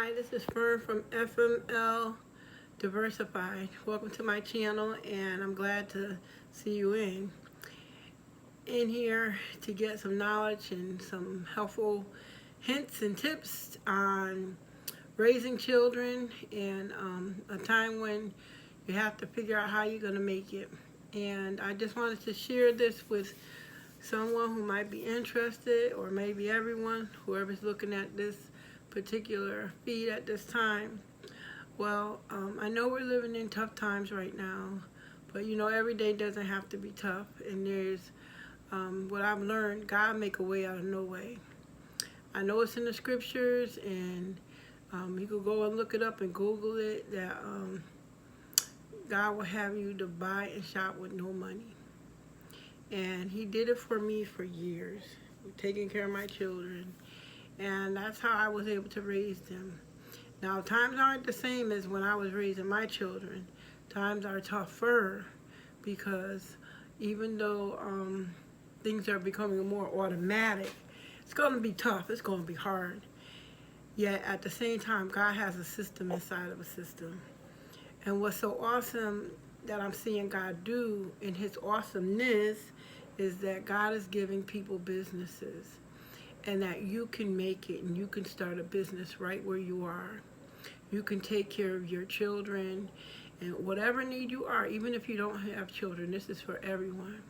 Hi, this is Fern from FML Diversified. Welcome to my channel, and I'm glad to see you in here to get some knowledge and some helpful hints and tips on raising children in a time when you have to figure out how you're going to make it. And I just wanted to share this with someone who might be interested, or maybe everyone, whoever's looking at this particular feed at this time. Well, I know we're living in tough times right now, but you know, every day doesn't have to be tough. And there's what I've learned: God make a way out of no way. I know it's in the scriptures, and you could go and look it up and Google it, that God will have you to buy and shop with no money. And He did it for me for years, taking care of my children. And that's how I was able to raise them. Now, times aren't the same as when I was raising my children. Times are tougher because even though things are becoming more automatic, it's going to be tough. It's going to be hard. Yet at the same time, God has a system inside of a system. And what's so awesome that I'm seeing God do in His awesomeness is that God is giving people businesses, and that you can make it and you can start a business right where you are. You can take care of your children and whatever need you are, even if you don't have children. This is for everyone.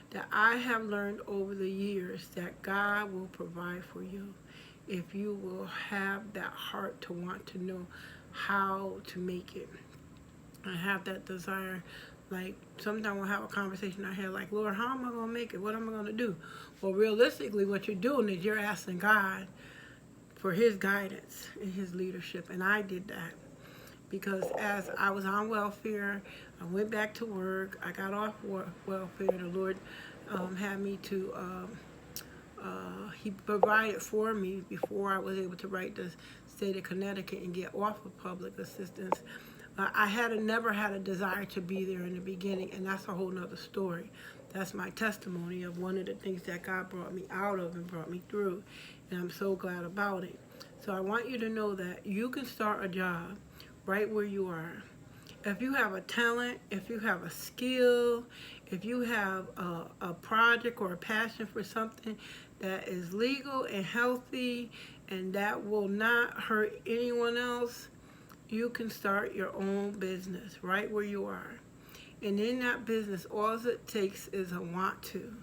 That I have learned over the years that God will provide for you if you will have that heart to want to know how to make it. I have that desire. Like, sometimes we'll have a conversation in our head like, Lord, how am I going to make it? What am I going to do? Well, realistically, what you're doing is you're asking God for His guidance and His leadership. And I did that because as I was on welfare, I went back to work. I got off welfare. The Lord had me to, He provided for me before I was able to write the state of Connecticut and get off of public assistance. I never had a desire to be there in the beginning, and that's a whole nother story. That's my testimony of one of the things that God brought me out of and brought me through, and I'm so glad about it. So I want you to know that you can start a job right where you are. If you have a talent, if you have a skill, if you have a project or a passion for something that is legal and healthy and that will not hurt anyone else, you can start your own business right where you are. And in that business, all it takes is a want to.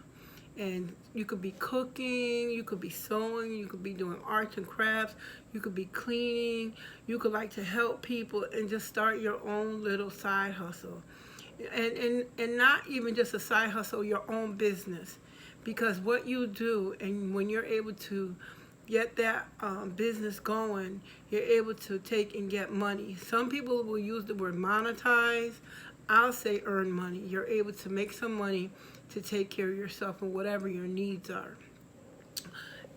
And you could be cooking, you could be sewing, you could be doing arts and crafts, you could be cleaning, you could like to help people and just start your own little side hustle. And not even just a side hustle, your own business. Because what you do, and when you're able to get that business going, you're able to take and get money. Some people will use the word monetize. I'll say earn money. You're able to make some money to take care of yourself and whatever your needs are.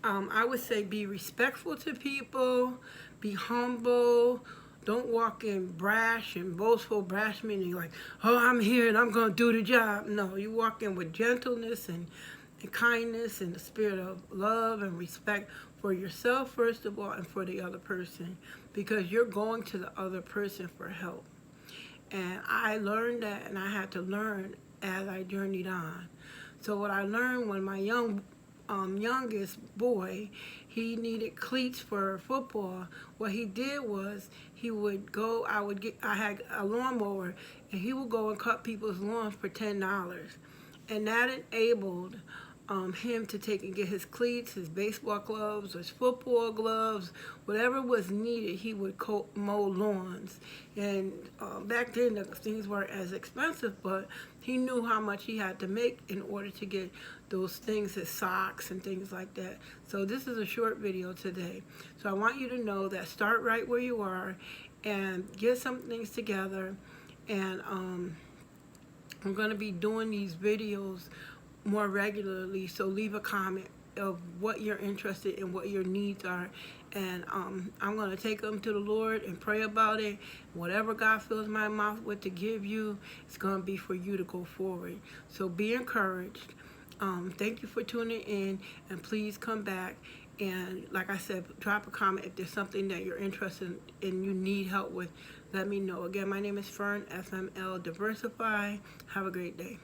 I would say be respectful to people, be humble. Don't walk in brash and boastful. Brash meaning like, oh, I'm here and I'm going to do the job. No, you walk in with gentleness and kindness and the spirit of love and respect for yourself first of all, and for the other person, because you're going to the other person for help. And I learned that, and I had to learn as I journeyed on. So what I learned when my youngest boy, he needed cleats for football, what he did was he would go, I had a lawnmower, and he would go and cut people's lawns for $10. And that enabled him to take and get his cleats, his baseball gloves, his football gloves, whatever was needed. He would mow lawns. And back then the things weren't as expensive, but he knew how much he had to make in order to get those things, his socks and things like that. So this is a short video today. So I want you to know that start right where you are and get some things together. And I'm going to be doing these videos more regularly, so leave a comment of what you're interested in, what your needs are, and I'm going to take them to the Lord and pray about it. Whatever God fills my mouth with to give you, it's going to be for you to go forward. So be encouraged. Thank you for tuning in, and please come back And like I said, drop a comment if there's something that you're interested in and you need help with. Let me know. Again, my name is Fern, FML Diversify. Have a great day.